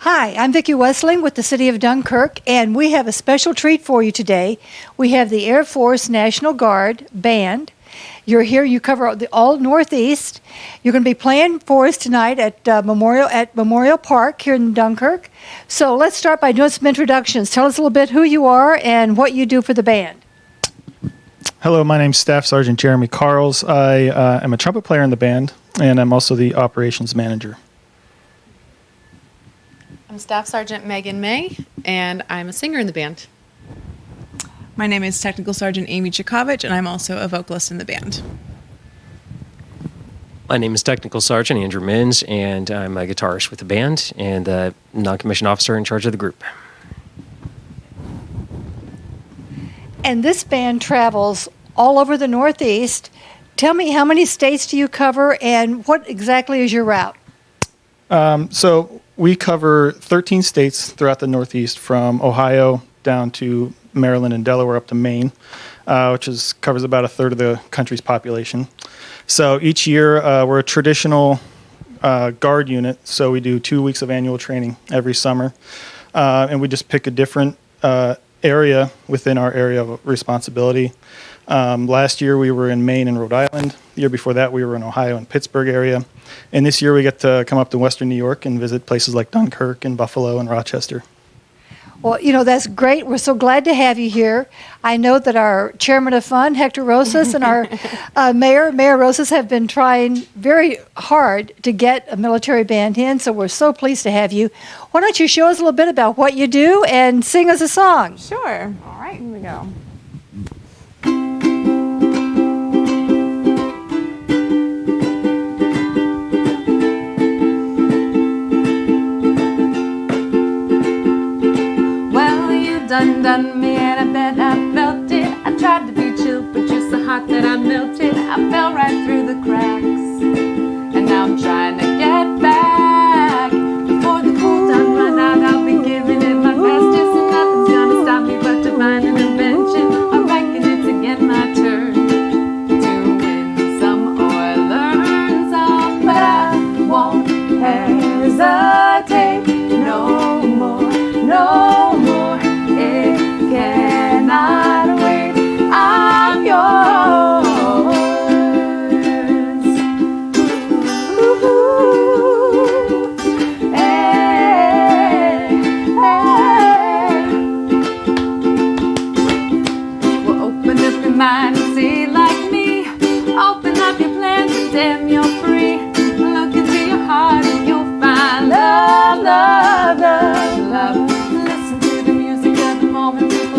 Hi, I'm Vicki Wessling with the City of Dunkirk, and we have a special treat for you today. We have the Air Force National Guard Band. You're here, you cover the all Northeast. You're going to be playing for us tonight at Memorial Park here in Dunkirk. So let's start by doing some introductions. Tell us a little bit who you are and what you do for the band. Hello, my name's Staff Sergeant Jeremy Carls. I am a trumpet player in the band, and I'm also the operations manager. I'm Staff Sergeant Megan May, and I'm a singer in the band. My name is Technical Sergeant Amy Chakovich, and I'm also a vocalist in the band. My name is Technical Sergeant Andrew Mins, and I'm a guitarist with the band and a non-commissioned officer in charge of the group. And this band travels all over the Northeast. Tell me, how many states do you cover, and what exactly is your route? So we cover 13 states throughout the Northeast, from Ohio down to Maryland and Delaware up to Maine, which covers about a third of the country's population. So each year we're a traditional guard unit, so we do 2 weeks of annual training every summer, and we just pick a different area within our area of responsibility. Last year we were in Maine and Rhode Island. The year before that we were in Ohio and Pittsburgh area. And this year we get to come up to Western New York and visit places like Dunkirk and Buffalo and Rochester. Well, you know, that's great. We're so glad to have you here. I know that our chairman of fun, Hector Rosas, and our Mayor Rosas, have been trying very hard to get a military band in, so we're so pleased to have you. Why don't you show us a little bit about what you do and sing us a song? Sure. All right, here we go. Done me and I bet I felt it. I tried to be chill, but you're so hot that I melted. I fell right through the cracks, and now I'm trying to get back. Before the cool down run out, I'll be giving it my bestest, and nothing's gonna stop me but divine intervention. I reckon it's again my turn to win some or learn some, but I won't hesitate no more, no more. Cannot wait, I'm yours. Ooh, hey, hey. Well, open up your mind and see like me. Open up your plans and damn, you're free. Look into your heart and you'll find love, love, love, love.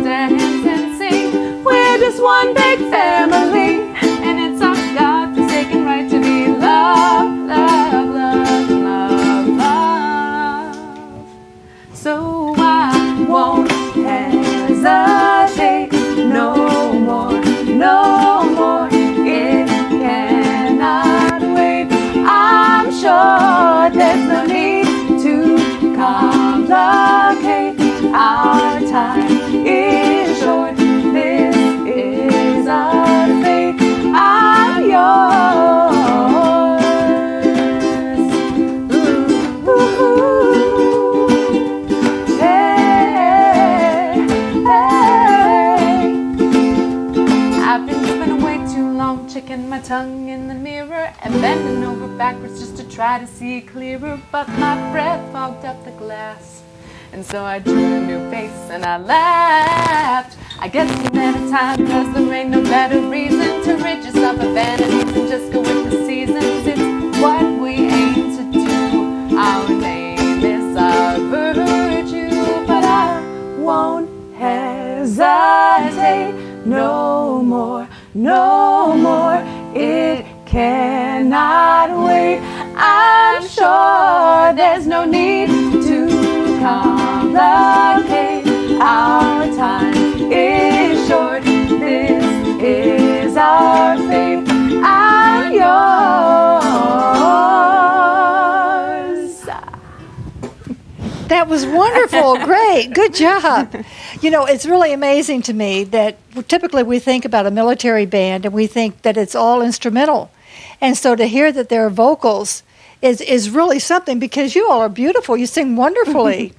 Dance and sing. We're just one big family, and it's our God-forsaken right to be loved, love, love, love, love. So I won't hesitate no more, no more. It cannot wait. I'm sure there's no need to complicate our time. Is short, this is our fate, I'm yours. Ooh, ooh, ooh. Hey, hey. I've been spending way too long checking my tongue in the mirror and bending over backwards just to try to see clearer, but my breath fogged up the glass. And so I drew a new face and I laughed. I guess you met a time, cause there ain't no better reason to rid yourself of vanities and just go with the seasons. It's what we aim to do. Our name is our virtue, but I won't hesitate no more, no more. It cannot wait. I'm sure there's no need to complicate our time is short. This is our fate. I'm yours. That was wonderful. Great. Good job. You know, it's really amazing to me that typically we think about a military band and we think that it's all instrumental. And so to hear that there are vocals is really something because you all are beautiful. You sing wonderfully.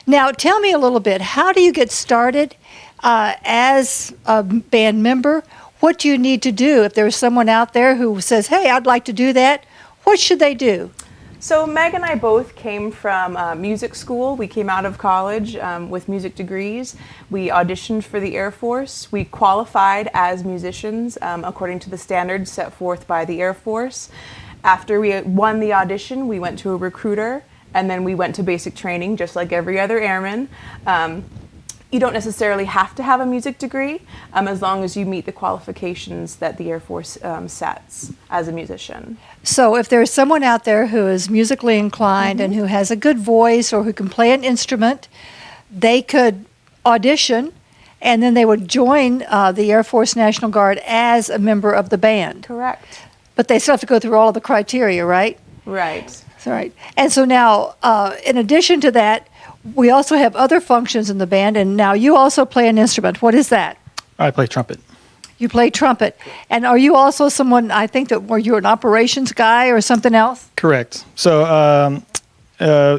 Now, tell me a little bit. How do you get started as a band member? What do you need to do if there's someone out there who says, hey, I'd like to do that? What should they do? So Meg and I both came from music school. We came out of college with music degrees. We auditioned for the Air Force. We qualified as musicians according to the standards set forth by the Air Force. After we won the audition, we went to a recruiter, and then we went to basic training just like every other airman. You don't necessarily have to have a music degree as long as you meet the qualifications that the Air Force sets as a musician. So if there's someone out there who is musically inclined and who has a good voice or who can play an instrument, they could audition and then they would join the Air Force National Guard as a member of the band. Correct. But they still have to go through all of the criteria, right? Right. That's right. And so now, in addition to that, we also have other functions in the band, and now you also play an instrument. What is that? I play trumpet. You play trumpet. And are you also someone, I think that were you an operations guy or something else? Correct. So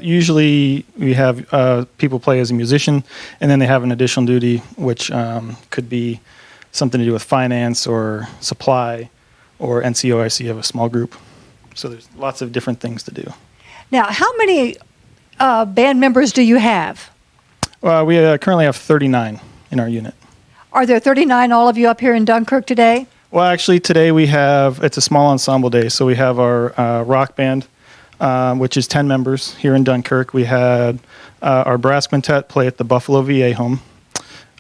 usually we have people play as a musician, and then they have an additional duty, which could be something to do with finance or supply or NCOIC of a small group. So there's lots of different things to do. Now, how many band members do you have? We currently have 39 in our unit. Are there 39, all of you up here in Dunkirk today? Well, actually, today it's a small ensemble day. So we have our rock band, which is 10 members here in Dunkirk. We had our brass quintet play at the Buffalo VA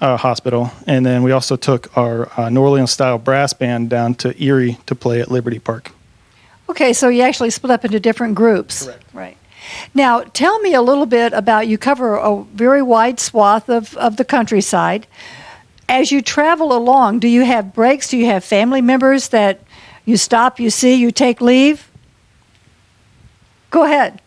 hospital. And then we also took our New Orleans-style brass band down to Erie to play at Liberty Park. Okay, so you actually split up into different groups. Correct. Right. Now, tell me a little bit about, you cover a very wide swath of the countryside. As you travel along, do you have breaks? Do you have family members that you stop, you see, you take leave? Go ahead.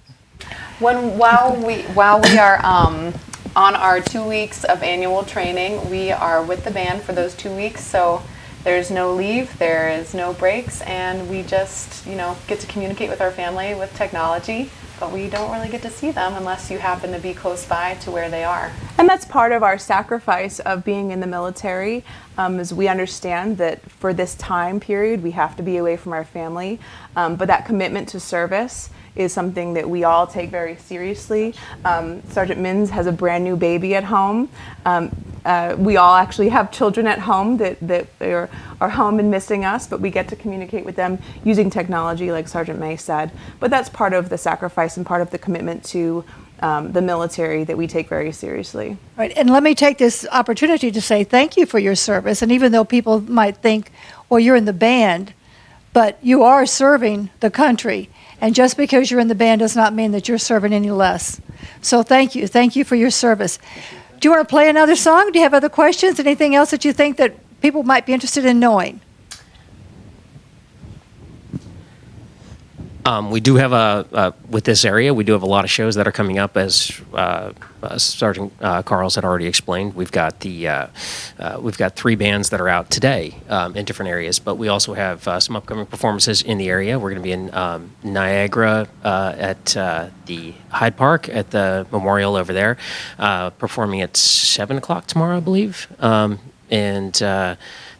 While we are on our 2 weeks of annual training, we are with the band for those 2 weeks. So there's no leave, there is no breaks, and we just get to communicate with our family with technology. But we don't really get to see them unless you happen to be close by to where they are. And that's part of our sacrifice of being in the military, is we understand that for this time period we have to be away from our family, but that commitment to service is something that we all take very seriously. Sergeant Mins has a brand new baby at home. We all actually have children at home that are home and missing us, but we get to communicate with them using technology, like Sergeant May said. But that's part of the sacrifice and part of the commitment to the military that we take very seriously. Right, and let me take this opportunity to say thank you for your service. And even though people might think, well, you're in the band, but you are serving the country. And just because you're in the band does not mean that you're serving any less. So thank you. Thank you for your service. Do you want to play another song? Do you have other questions? Anything else that you think that people might be interested in knowing? We do have with this area, we do have a lot of shows that are coming up, as Sergeant Carls had already explained. We've got we've got 3 bands that are out today in different areas, but we also have some upcoming performances in the area. We're going to be in Niagara at the Hyde Park at the memorial over there, performing at 7 o'clock tomorrow, I believe.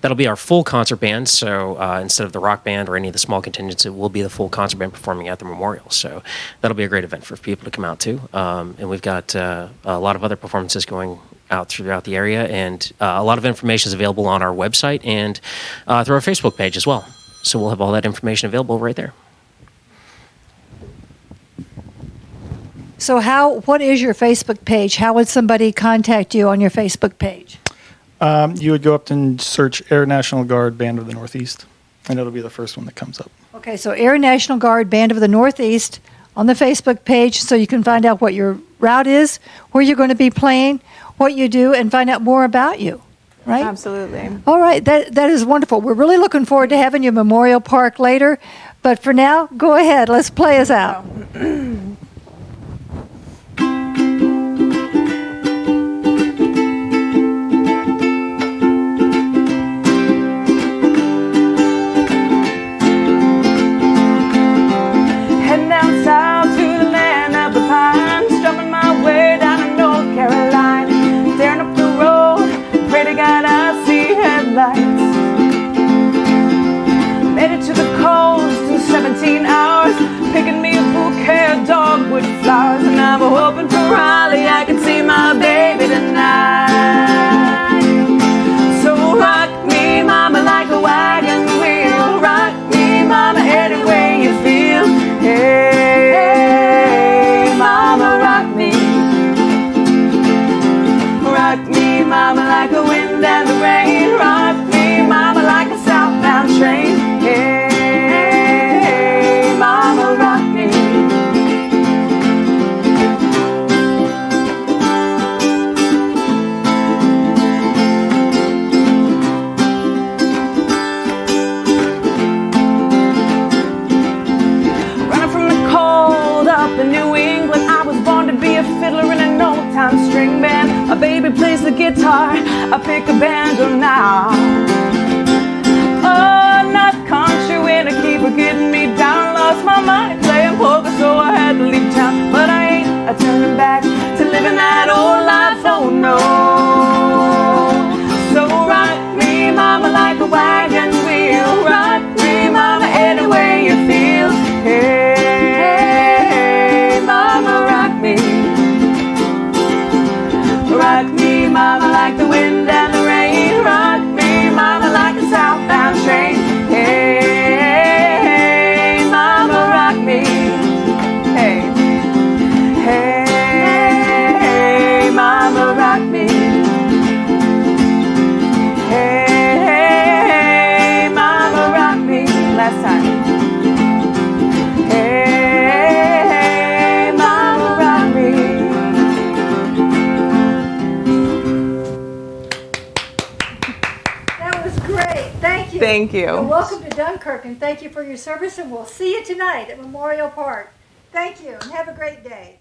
That'll be our full concert band, so instead of the rock band or any of the small contingents, it will be the full concert band performing at the memorial. So that'll be a great event for people to come out to. And we've got a lot of other performances going out throughout the area, and a lot of information is available on our website and through our Facebook page as well. So we'll have all that information available right there. So what is your Facebook page? How would somebody contact you on your Facebook page? You would go up and search Air National Guard Band of the Northeast, and it'll be the first one that comes up. Okay, so Air National Guard Band of the Northeast on the Facebook page, so you can find out what your route is, where you're going to be playing, what you do, and find out more about you, right? Absolutely. All right, that is wonderful. We're really looking forward to having you at Memorial Park later, but for now, go ahead. Let's play us out. Heading down I'm hoping for Raleigh, I can see my baby tonight. So rock me, mama, like a wagon wheel. Rock me, mama, any way you feel. Hey, mama, rock me. Rock me, mama, like the wind and the rain. Rock me, mama, like a southbound train. Hey, mama, rock me. Running from the cold up in New England, I was born to be a fiddler in an old-time string band. A baby plays the guitar, I pick a banjo now. Oh, not country winter keeper getting me down. Lost my money playing poker, so I had to leave town. But I ain't turning back to living that old life, oh no. So rock me, mama, like a wagon wheel. Rock me, mama, any way you feel. Hey, mama, rock me. Rock me, mama, like the wind and the rain. Rock me, mama, like a southbound train. Hey, mama, rock me. Hey, hey, mama, rock me. Hey, mama, rock me. Last time. Hey, mama, rock me. That was great. Thank you. Thank you. Well, welcome to Dunkirk, and thank you for your service, and we'll see you tonight at Memorial Park. Thank you, and have a great day.